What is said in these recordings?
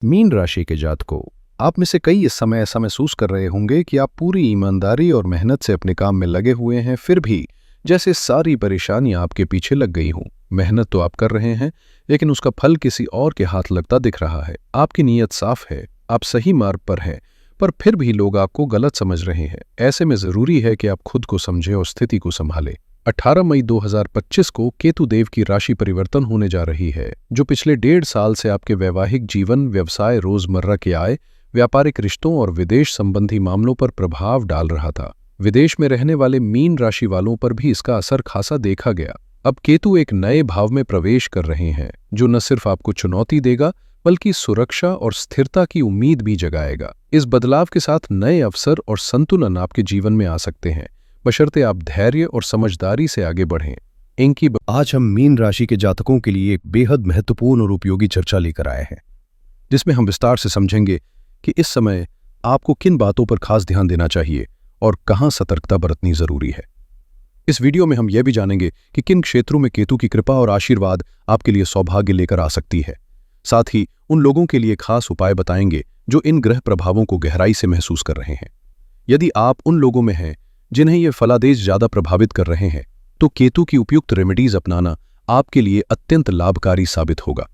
Mean राशि के जातकों, आप में से कई इस समय ऐसा महसूस कर रहे होंगे कि आप पूरी ईमानदारी और मेहनत से अपने काम में लगे हुए हैं, फिर भी जैसे सारी परेशानियां आपके पीछे लग गई हों। मेहनत तो आप कर रहे हैं, लेकिन उसका फल किसी और के हाथ लगता दिख रहा है। आपकी नीयत साफ है, आप सही मार्ग पर हैं, पर फिर भी लोग आपको गलत समझ रहे हैं। ऐसे में जरूरी है कि आप खुद को समझें और स्थिति को संभालें। 18 मई 2025 को केतु देव की राशि परिवर्तन होने जा रही है, जो पिछले 1.5 साल से आपके वैवाहिक जीवन, व्यवसाय, रोजमर्रा के आय, व्यापारिक रिश्तों और विदेश संबंधी मामलों पर प्रभाव डाल रहा था। विदेश में रहने वाले मीन राशि वालों पर भी इसका असर खासा देखा गया। अब केतु एक नए भाव में प्रवेश कर रहे हैं, जो न सिर्फ आपको चुनौती देगा, बल्कि सुरक्षा और स्थिरता की उम्मीद भी जगाएगा। इस बदलाव के साथ नए अवसर और संतुलन आपके जीवन में आ सकते हैं, बशर्ते आप धैर्य और समझदारी से आगे बढ़ें। आज हम मीन राशि के जातकों के लिए एक बेहद महत्वपूर्ण और उपयोगी चर्चा लेकर आए हैं, जिसमें हम विस्तार से समझेंगे कि इस समय आपको किन बातों पर खास ध्यान देना चाहिए और कहां सतर्कता बरतनी जरूरी है। इस वीडियो में हम यह भी जानेंगे कि किन क्षेत्रों में केतु की कृपा और आशीर्वाद आपके लिए सौभाग्य लेकर आ सकती है। साथ ही उन लोगों के लिए खास उपाय बताएंगे जो इन ग्रह प्रभावों को गहराई से महसूस कर रहे हैं। यदि आप उन लोगों में हैं जिन्हें ये फलादेश ज्यादा प्रभावित कर रहे हैं, तो केतु की उपयुक्त रेमेडीज अपनाना आपके लिए अत्यंत लाभकारी साबित होगा।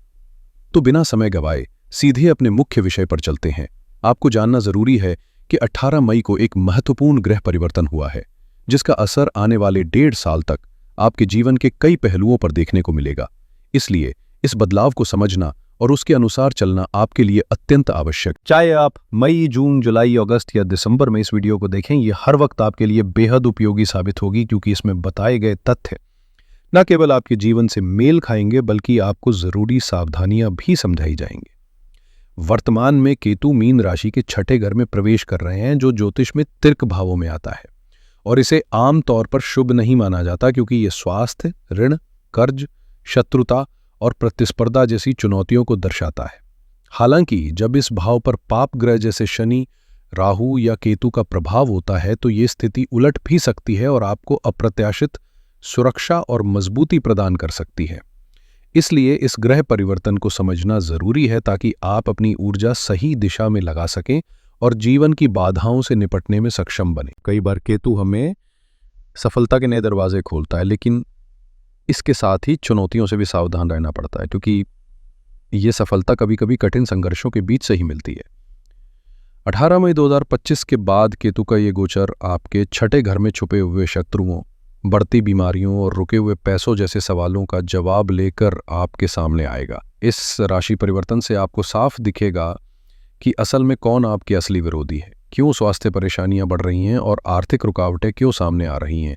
तो बिना समय गवाए सीधे अपने मुख्य विषय पर चलते हैं। आपको जानना जरूरी है कि 18 मई को एक महत्वपूर्ण ग्रह परिवर्तन हुआ है, जिसका असर आने वाले 1.5 साल तक आपके जीवन के कई पहलुओं पर देखने को मिलेगा। इसलिए इस बदलाव को समझना और उसके अनुसार चलना आपके लिए अत्यंत आवश्यक। चाहे आप मई, जून, जुलाई, अगस्त या दिसंबर में इस वीडियो को देखें, ये हर वक्त आपके लिए बेहद उपयोगी साबित होगी, क्योंकि इसमें बताए गए तथ्य न केवल आपके जीवन से मेल खाएंगे, बल्कि आपको जरूरी सावधानियां भी समझाई जाएंगी। वर्तमान में केतु मीन राशि के 6ठे घर में प्रवेश कर रहे हैं, जो ज्योतिष में तिर्क भावों में आता है, और इसे आमतौर पर शुभ नहीं माना जाता, क्योंकि यह स्वास्थ्य, ऋण, कर्ज, शत्रुता और प्रतिस्पर्धा जैसी चुनौतियों को दर्शाता है। हालांकि जब इस भाव पर पाप ग्रह जैसे शनि, राहु या केतु का प्रभाव होता है, तो ये स्थिति उलट भी सकती है और आपको अप्रत्याशित सुरक्षा और मजबूती प्रदान कर सकती है। इसलिए इस ग्रह परिवर्तन को समझना जरूरी है, ताकि आप अपनी ऊर्जा सही दिशा में लगा सकें और जीवन की बाधाओं से निपटने में सक्षम बने। कई बार केतु हमें सफलता के नए दरवाजे खोलता है, लेकिन इसके साथ ही चुनौतियों से भी सावधान रहना पड़ता है, क्योंकि ये सफलता कभी कभी कठिन संघर्षों के बीच से ही मिलती है। 18 मई 2025 के बाद केतु का ये गोचर आपके 6ठे घर में छुपे हुए शत्रुओं, बढ़ती बीमारियों और रुके हुए पैसों जैसे सवालों का जवाब लेकर आपके सामने आएगा। इस राशि परिवर्तन से आपको साफ दिखेगा कि असल में कौन आपके असली विरोधी है, क्यों स्वास्थ्य परेशानियां बढ़ रही हैं और आर्थिक रुकावटें क्यों सामने आ रही हैं।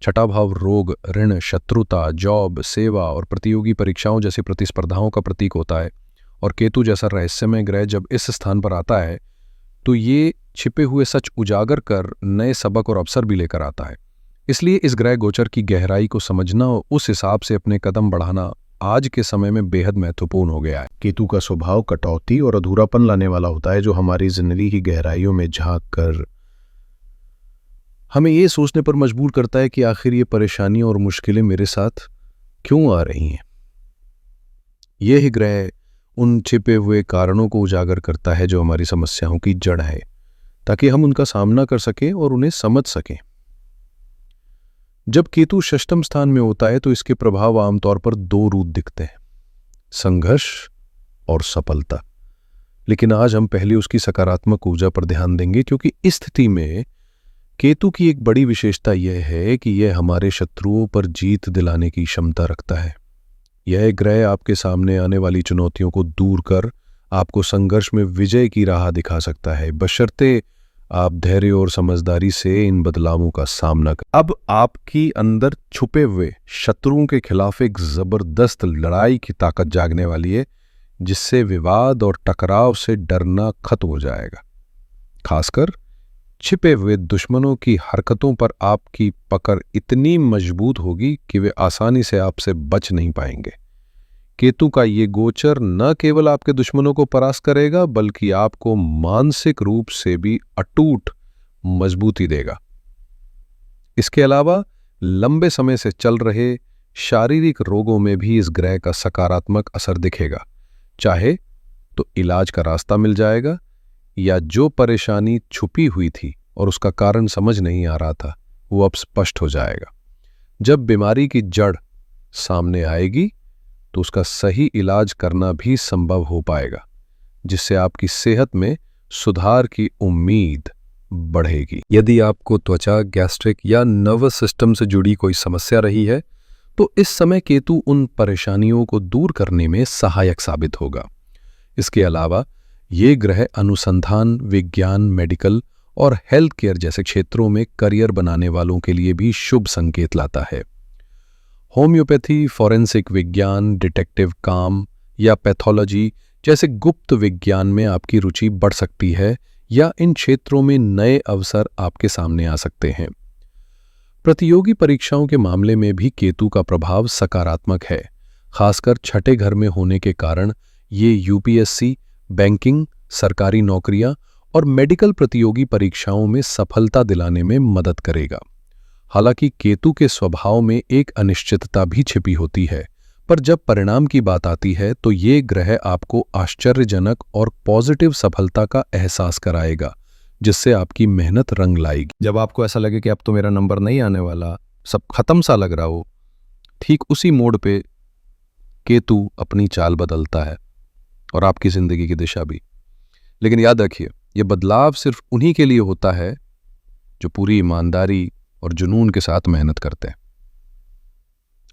6ठा भाव रोग, ऋण, शत्रुता, जॉब, सेवा और प्रतियोगी परीक्षाओं जैसी प्रतिस्पर्धाओं का प्रतीक होता है। और केतु जैसा रहस्यमय ग्रह जब इस स्थान पर आता है, तो ये छिपे हुए सच उजागर कर नए सबक और अवसर भी लेकर आता है। इसलिए इस ग्रह गोचर की गहराई को समझना और उस हिसाब से अपने कदम बढ़ाना आज के समय में बेहद महत्वपूर्ण हो गया है। केतु का स्वभाव कटौती और अधूरापन लाने वाला होता है, जो हमारी जिंदगी की गहराइयों में झांक कर हमें ये सोचने पर मजबूर करता है कि आखिर ये परेशानियां और मुश्किलें मेरे साथ क्यों आ रही हैं। यह ग्रह उन छिपे हुए कारणों को उजागर करता है जो हमारी समस्याओं की जड़ है, ताकि हम उनका सामना कर सकें और उन्हें समझ सकें। जब केतु षष्ठम स्थान में होता है, तो इसके प्रभाव आमतौर पर 2 रूप दिखते हैं, संघर्ष और सफलता। लेकिन आज हम पहले उसकी सकारात्मक ऊर्जा पर ध्यान देंगे, क्योंकि इस स्थिति में केतु की एक बड़ी विशेषता यह है कि यह हमारे शत्रुओं पर जीत दिलाने की क्षमता रखता है। यह ग्रह आपके सामने आने वाली चुनौतियों को दूर कर आपको संघर्ष में विजय की राह दिखा सकता है, बशर्ते आप धैर्य और समझदारी से इन बदलावों का सामना करें। अब आपकी अंदर छुपे हुए शत्रुओं के खिलाफ एक जबरदस्त लड़ाई की ताकत जागने वाली है, जिससे विवाद और टकराव से डरना खत्म हो जाएगा। खासकर छिपे हुए दुश्मनों की हरकतों पर आपकी पकड़ इतनी मजबूत होगी कि वे आसानी से आपसे बच नहीं पाएंगे। केतु का ये गोचर न केवल आपके दुश्मनों को परास्त करेगा, बल्कि आपको मानसिक रूप से भी अटूट मजबूती देगा। इसके अलावा लंबे समय से चल रहे शारीरिक रोगों में भी इस ग्रह का सकारात्मक असर दिखेगा, चाहे तो इलाज का रास्ता मिल जाएगा, या जो परेशानी छुपी हुई थी और उसका कारण समझ नहीं आ रहा था वो अब स्पष्ट हो जाएगा। जब बीमारी की जड़ सामने आएगी तो उसका सही इलाज करना भी संभव हो पाएगा, जिससे आपकी सेहत में सुधार की उम्मीद बढ़ेगी। यदि आपको त्वचा, गैस्ट्रिक या नर्वस सिस्टम से जुड़ी कोई समस्या रही है तो इस समय केतु उन परेशानियों को दूर करने में सहायक साबित होगा। इसके अलावा ये ग्रह अनुसंधान, विज्ञान, मेडिकल और हेल्थ केयर जैसे क्षेत्रों में करियर बनाने वालों के लिए भी शुभ संकेत लाता है। होम्योपैथी, फॉरेंसिक विज्ञान, डिटेक्टिव काम या पैथोलॉजी जैसे गुप्त विज्ञान में आपकी रुचि बढ़ सकती है, या इन क्षेत्रों में नए अवसर आपके सामने आ सकते हैं। प्रतियोगी परीक्षाओं के मामले में भी केतु का प्रभाव सकारात्मक है, खासकर छठे घर में होने के कारण ये यूपीएससी, बैंकिंग, सरकारी नौकरियां और मेडिकल प्रतियोगी परीक्षाओं में सफलता दिलाने में मदद करेगा। हालांकि केतु के स्वभाव में एक अनिश्चितता भी छिपी होती है, पर जब परिणाम की बात आती है तो ये ग्रह आपको आश्चर्यजनक और पॉजिटिव सफलता का एहसास कराएगा, जिससे आपकी मेहनत रंग लाएगी। जब आपको ऐसा लगे कि अब तो मेरा नंबर नहीं आने वाला, सब खत्म सा लग रहा हो, ठीक उसी मोड़ पे केतु अपनी चाल बदलता है और आपकी जिंदगी की दिशा भी। लेकिन याद रखिए, यह बदलाव सिर्फ उन्हीं के लिए होता है जो पूरी ईमानदारी और जुनून के साथ मेहनत करते हैं।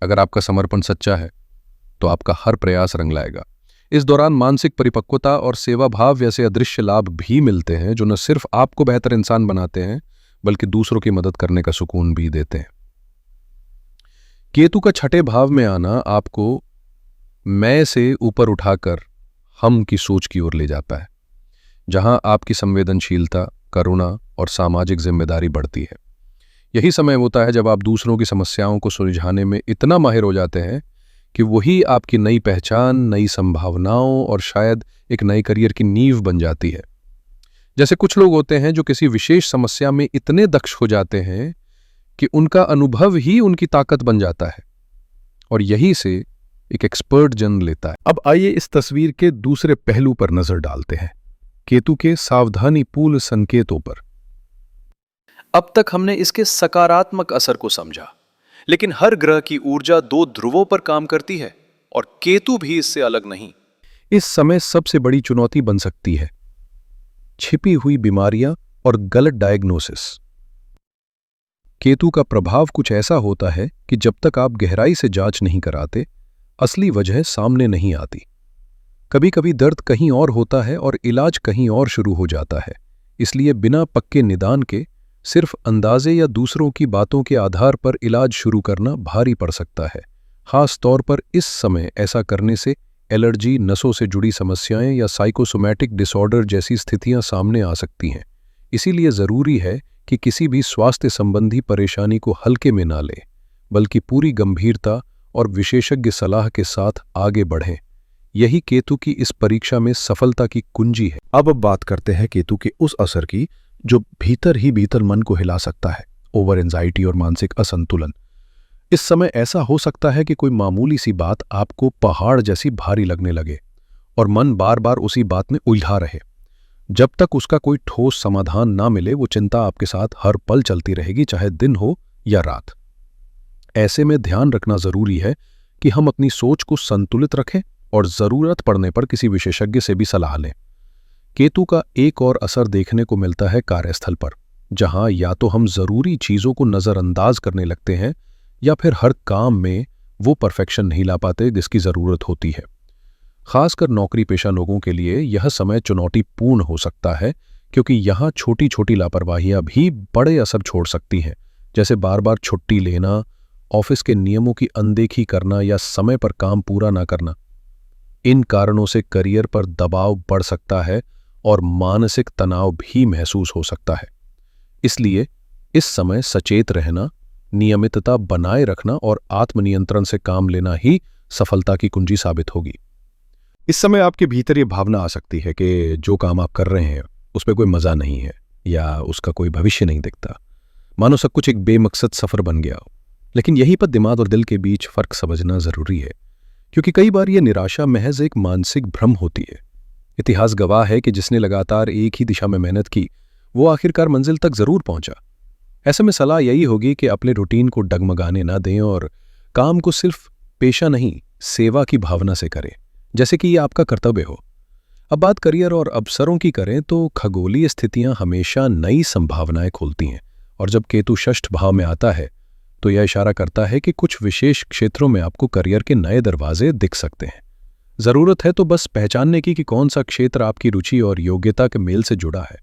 अगर आपका समर्पण सच्चा है तो आपका हर प्रयास रंग लाएगा। इस दौरान मानसिक परिपक्वता और सेवा भाव जैसे अदृश्य लाभ भी मिलते हैं, जो न सिर्फ आपको बेहतर इंसान बनाते हैं बल्कि दूसरों की मदद करने का सुकून भी देते हैं। केतु का छठे भाव में आना आपको मैं से ऊपर उठाकर हम की सोच की ओर ले जाता है, जहां आपकी संवेदनशीलता, करुणा और सामाजिक जिम्मेदारी बढ़ती है। यही समय होता है जब आप दूसरों की समस्याओं को सुलझाने में इतना माहिर हो जाते हैं कि वही आपकी नई पहचान, नई संभावनाओं और शायद एक नए करियर की नींव बन जाती है। जैसे कुछ लोग होते हैं जो किसी विशेष समस्या में इतने दक्ष हो जाते हैं कि उनका अनुभव ही उनकी ताकत बन जाता है, और यही से एक एक्सपर्ट जन्म लेता है। अब आइए इस तस्वीर के दूसरे पहलू पर नजर डालते हैं, केतु के सावधानीपूर्ण संकेतों पर। अब तक हमने इसके सकारात्मक असर को समझा, लेकिन हर ग्रह की ऊर्जा दो ध्रुवों पर काम करती है और केतु भी इससे अलग नहीं। इस समय सबसे बड़ी चुनौती बन सकती है छिपी हुई बीमारियां और गलत डायग्नोसिस। केतु का प्रभाव कुछ ऐसा होता है कि जब तक आप गहराई से जांच नहीं कराते, असली वजह सामने नहीं आती। कभी कभी दर्द कहीं और होता है और इलाज कहीं और शुरू हो जाता है। इसलिए बिना पक्के निदान के सिर्फ अंदाजे या दूसरों की बातों के आधार पर इलाज शुरू करना भारी पड़ सकता है। खास तौर पर इस समय ऐसा करने से एलर्जी, नसों से जुड़ी समस्याएं या साइकोसोमैटिक डिसऑर्डर जैसी स्थितियां सामने आ सकती हैं। इसीलिए ज़रूरी है कि किसी भी स्वास्थ्य संबंधी परेशानी को हल्के में ना लें, बल्कि पूरी गंभीरता और विशेषज्ञ सलाह के साथ आगे बढ़ें। यही केतु की इस परीक्षा में सफलता की कुंजी है। अब बात करते हैं केतु के उस असर की जो भीतर ही भीतर मन को हिला सकता है, ओवर एंजाइटी और मानसिक असंतुलन। इस समय ऐसा हो सकता है कि कोई मामूली सी बात आपको पहाड़ जैसी भारी लगने लगे और मन बार बार उसी बात में उलझा रहे। जब तक उसका कोई ठोस समाधान ना मिले, वो चिंता आपके साथ हर पल चलती रहेगी, चाहे दिन हो या रात। ऐसे में ध्यान रखना जरूरी है कि हम अपनी सोच को संतुलित रखें और जरूरत पड़ने पर किसी विशेषज्ञ से भी सलाह लें। केतु का एक और असर देखने को मिलता है कार्यस्थल पर, जहां या तो हम जरूरी चीजों को नजरअंदाज करने लगते हैं या फिर हर काम में वो परफेक्शन नहीं ला पाते जिसकी जरूरत होती है। खासकर नौकरी पेशा लोगों के लिए यह समय चुनौतीपूर्ण हो सकता है, क्योंकि यहाँ छोटी छोटी लापरवाहियां भी बड़े असर छोड़ सकती हैं, जैसे बार बार छुट्टी लेना, ऑफिस के नियमों की अनदेखी करना या समय पर काम पूरा ना करना। इन कारणों से करियर पर दबाव बढ़ सकता है और मानसिक तनाव भी महसूस हो सकता है। इसलिए इस समय सचेत रहना, नियमितता बनाए रखना और आत्मनियंत्रण से काम लेना ही सफलता की कुंजी साबित होगी। इस समय आपके भीतर ये भावना आ सकती है कि जो काम आप कर रहे हैं उस पर कोई मजा नहीं है या उसका कोई भविष्य नहीं दिखता, मानो सब कुछ एक बेमकसद सफर बन गया हो। लेकिन यहीं पर दिमाग और दिल के बीच फर्क समझना जरूरी है, क्योंकि कई बार यह निराशा महज एक मानसिक भ्रम होती है। इतिहास गवाह है कि जिसने लगातार एक ही दिशा में मेहनत की वो आखिरकार मंजिल तक जरूर पहुंचा। ऐसे में सलाह यही होगी कि अपने रूटीन को डगमगाने ना दें और काम को सिर्फ पेशा नहीं, सेवा की भावना से करें, जैसे कि ये आपका कर्तव्य हो। अब बात करियर और अवसरों की करें तो खगोलीय स्थितियां हमेशा नई संभावनाएं खोलती हैं, और जब केतु षष्ठ भाव में आता है तो यह इशारा करता है कि कुछ विशेष क्षेत्रों में आपको करियर के नए दरवाजे दिख सकते हैं। जरूरत है तो बस पहचानने की कि कौन सा क्षेत्र आपकी रुचि और योग्यता के मेल से जुड़ा है।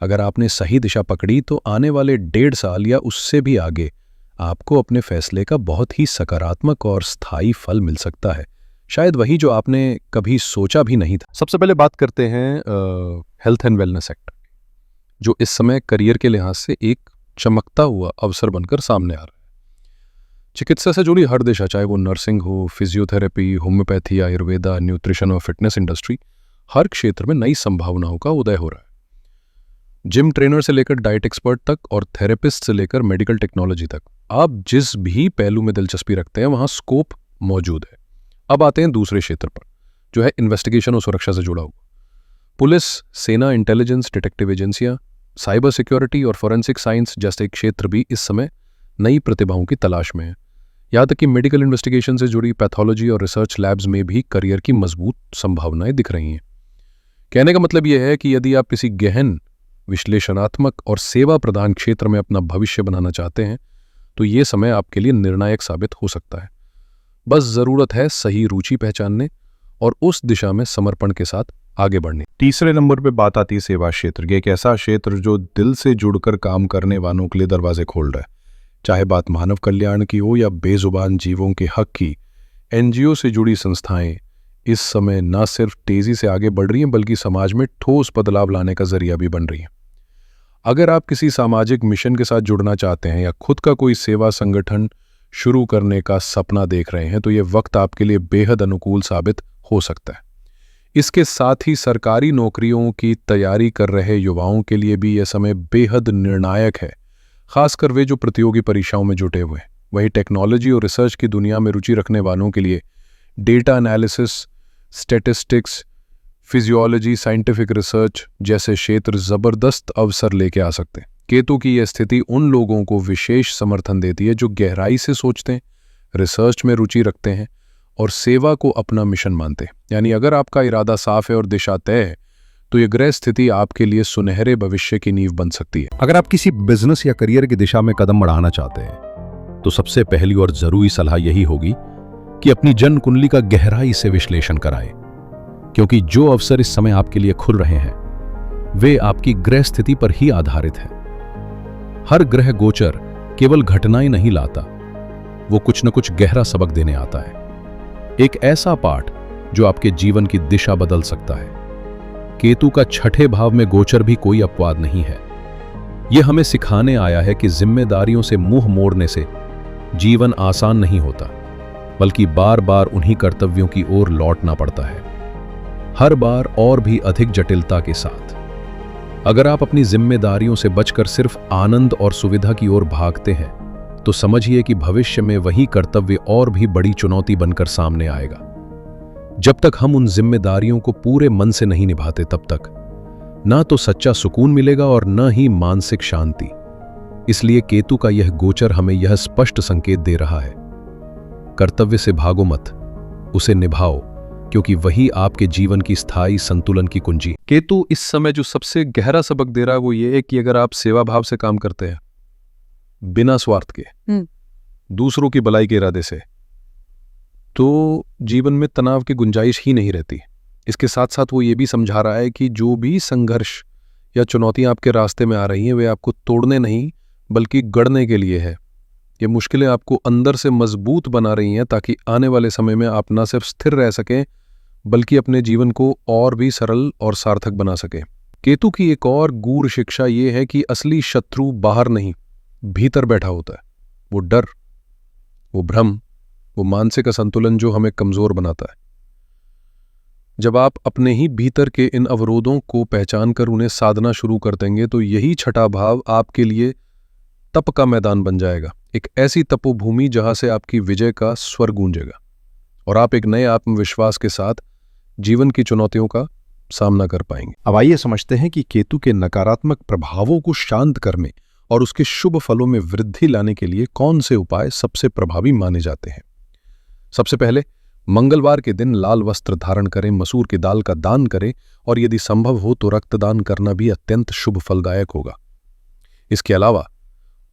अगर आपने सही दिशा पकड़ी तो आने वाले 1.5 साल या उससे भी आगे आपको अपने फैसले का बहुत ही सकारात्मक और स्थायी फल मिल सकता है, शायद वही जो आपने कभी सोचा भी नहीं था। सबसे पहले बात करते हैं हेल्थ एंड वेलनेस सेक्टर, जो इस समय करियर के लिहाज से एक चमकता हुआ अवसर बनकर सामने आ रहा है। चिकित्सा से जुड़ी हर दिशा, चाहे वो नर्सिंग हो, फिजियोथेरेपी, होम्योपैथी, आयुर्वेदा, न्यूट्रिशन और फिटनेस इंडस्ट्री, हर क्षेत्र में नई संभावनाओं का उदय हो रहा है। जिम ट्रेनर से लेकर डाइट एक्सपर्ट तक और थेरेपिस्ट से लेकर मेडिकल टेक्नोलॉजी तक, आप जिस भी पहलू में दिलचस्पी रखते हैं वहां स्कोप मौजूद है। अब आते हैं दूसरे क्षेत्र पर, जो है इन्वेस्टिगेशन और सुरक्षा से जुड़ा हुआ। पुलिस, सेना, इंटेलिजेंस, डिटेक्टिव एजेंसियां, साइबर सिक्योरिटी और फोरेंसिक साइंस जैसे क्षेत्र भी इस समय नई प्रतिभाओं की तलाश में है। यहाँ तक कि मेडिकल इन्वेस्टिगेशन से जुड़ी पैथोलॉजी और रिसर्च लैब्स में भी करियर की मजबूत संभावनाएं दिख रही हैं। कहने का मतलब यह है कि यदि आप किसी गहन, विश्लेषणात्मक और सेवा प्रदान क्षेत्र में अपना भविष्य बनाना चाहते हैं तो ये समय आपके लिए निर्णायक साबित हो सकता है। बस जरूरत है सही रुचि पहचानने और उस दिशा में समर्पण के साथ आगे बढ़ने। तीसरे नंबर पे बात आती है सेवा क्षेत्र। ये एक ऐसा क्षेत्र जो दिल से जुड़कर काम करने वालों के लिए दरवाजे खोल रहा है। चाहे बात मानव कल्याण की हो या बेजुबान जीवों के हक की, एनजीओ से जुड़ी संस्थाएं इस समय न सिर्फ तेजी से आगे बढ़ रही हैं बल्कि समाज में ठोस बदलाव लाने का जरिया भी बन रही हैं। अगर आप किसी सामाजिक मिशन के साथ जुड़ना चाहते हैं या खुद का कोई सेवा संगठन शुरू करने का सपना देख रहे हैं तो ये वक्त आपके लिए बेहद अनुकूल साबित हो सकता है। इसके साथ ही सरकारी नौकरियों की तैयारी कर रहे युवाओं के लिए भी यह समय बेहद निर्णायक है, खासकर वे जो प्रतियोगी परीक्षाओं में जुटे हुए हैं। वहीं टेक्नोलॉजी और रिसर्च की दुनिया में रुचि रखने वालों के लिए data analysis, statistics, physiology, scientific research जैसे क्षेत्र जबरदस्त अवसर लेके आ सकते हैं। केतु की यह स्थिति उन लोगों को विशेष समर्थन देती है जो गहराई से सोचते हैं, रिसर्च में रुचि रखते हैं और सेवा को अपना मिशन मानते हैं। यानी अगर आपका इरादा साफ है और दिशा तय है तो ये ग्रह स्थिति आपके लिए सुनहरे भविष्य की नींव बन सकती है। अगर आप किसी बिजनेस या करियर की दिशा में कदम बढ़ाना चाहते हैं तो सबसे पहली और जरूरी सलाह यही होगी कि अपनी जन्म कुंडली का गहराई से विश्लेषण कराएं, क्योंकि जो अवसर इस समय आपके लिए खुल रहे हैं वे आपकी ग्रह स्थिति पर ही आधारित है। हर ग्रह गोचर केवल घटनाएं नहीं लाता, वो कुछ न कुछ गहरा सबक देने आता है, एक ऐसा पाठ जो आपके जीवन की दिशा बदल सकता है। केतु का छठे भाव में गोचर भी कोई अपवाद नहीं है। यह हमें सिखाने आया है कि जिम्मेदारियों से मुंह मोड़ने से जीवन आसान नहीं होता, बल्कि बार बार उन्हीं कर्तव्यों की ओर लौटना पड़ता है, हर बार और भी अधिक जटिलता के साथ। अगर आप अपनी जिम्मेदारियों से बचकर सिर्फ आनंद और सुविधा की ओर भागते हैं तो समझिए कि भविष्य में वही कर्तव्य और भी बड़ी चुनौती बनकर सामने आएगा। जब तक हम उन जिम्मेदारियों को पूरे मन से नहीं निभाते तब तक ना तो सच्चा सुकून मिलेगा और न ही मानसिक शांति। इसलिए केतु का यह गोचर हमें यह स्पष्ट संकेत दे रहा है, कर्तव्य से भागो मत, उसे निभाओ, क्योंकि वही आपके जीवन की स्थायी संतुलन की कुंजी। केतु इस समय जो सबसे गहरा सबक दे रहा है वो ये है कि अगर आप सेवा भाव से काम करते हैं, बिना स्वार्थ के, दूसरों की भलाई के इरादे से, तो जीवन में तनाव की गुंजाइश ही नहीं रहती। इसके साथ साथ वो ये भी समझा रहा है कि जो भी संघर्ष या चुनौतियां आपके रास्ते में आ रही हैं वे आपको तोड़ने नहीं बल्कि गढ़ने के लिए है। ये मुश्किलें आपको अंदर से मजबूत बना रही हैं ताकि आने वाले समय में आप न सिर्फ स्थिर रह सकें बल्कि अपने जीवन को और भी सरल और सार्थक बना सकें। केतु की एक और गूढ़ शिक्षा ये है कि असली शत्रु बाहर नहीं, भीतर बैठा होता है। वो डर, वो भ्रम, वो मानसिक असंतुलन जो हमें कमजोर बनाता है। जब आप अपने ही भीतर के इन अवरोधों को पहचान कर उन्हें साधना शुरू कर देंगे तो यही छठा भाव आपके लिए तप का मैदान बन जाएगा, एक ऐसी तपोभूमि जहां से आपकी विजय का स्वर गूंजेगा और आप एक नए आत्मविश्वास के साथ जीवन की चुनौतियों का सामना कर पाएंगे। अब आइए समझते हैं कि केतु के नकारात्मक प्रभावों को शांत करने और उसके शुभ फलों में वृद्धि लाने के लिए कौन से उपाय सबसे प्रभावी माने जाते हैं। सबसे पहले मंगलवार के दिन लाल वस्त्र धारण करें, मसूर की दाल का दान करें और यदि संभव हो तो रक्तदान करना भी अत्यंत शुभ फलदायक होगा। इसके अलावा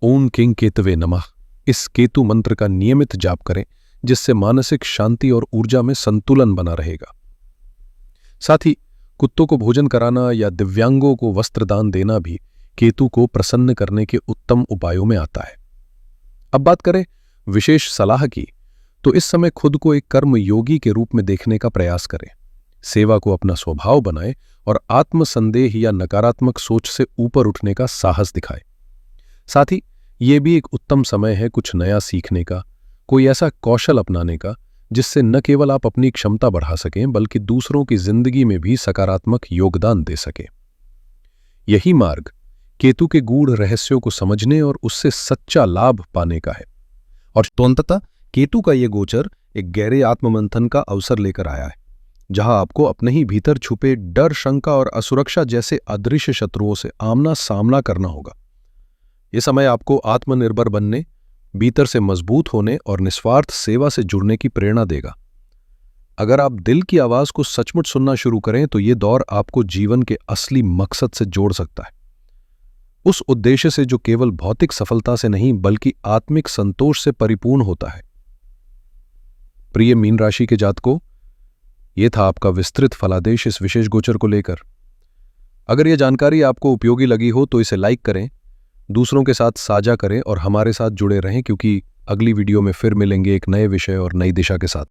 ओम किंग केतवे नमः इस केतु मंत्र का नियमित जाप करें, जिससे मानसिक शांति और ऊर्जा में संतुलन बना रहेगा। साथ ही कुत्तों को भोजन कराना या दिव्यांगों को वस्त्र दान देना भी केतु को प्रसन्न करने के उत्तम उपायों में आता है। अब बात करें विशेष सलाह की, तो इस समय खुद को एक कर्म योगी के रूप में देखने का प्रयास करें। सेवा को अपना स्वभाव बनाएं और आत्मसंदेह या नकारात्मक सोच से ऊपर उठने का साहस दिखाएं। साथ ही ये भी एक उत्तम समय है कुछ नया सीखने का, कोई ऐसा कौशल अपनाने का जिससे न केवल आप अपनी क्षमता बढ़ा सकें बल्कि दूसरों की जिंदगी में भी सकारात्मक योगदान दे सकें। यही मार्ग केतु के गूढ़ रहस्यों को समझने और उससे सच्चा लाभ पाने का है। और तो अंततः केतु का ये गोचर एक गहरे आत्ममंथन का अवसर लेकर आया है, जहां आपको अपने ही भीतर छुपे डर, शंका और असुरक्षा जैसे अदृश्य शत्रुओं से आमना सामना करना होगा। ये समय आपको आत्मनिर्भर बनने, भीतर से मजबूत होने और निस्वार्थ सेवा से जुड़ने की प्रेरणा देगा। अगर आप दिल की आवाज को सचमुच सुनना शुरू करें तो ये दौर आपको जीवन के असली मकसद से जोड़ सकता है, उस उद्देश्य से जो केवल भौतिक सफलता से नहीं बल्कि आत्मिक संतोष से परिपूर्ण होता है। प्रिय मीन राशि के जातकों, यह था आपका विस्तृत फलादेश इस विशेष गोचर को लेकर। अगर यह जानकारी आपको उपयोगी लगी हो तो इसे लाइक करें, दूसरों के साथ साझा करें और हमारे साथ जुड़े रहें, क्योंकि अगली वीडियो में फिर मिलेंगे एक नए विषय और नई दिशा के साथ।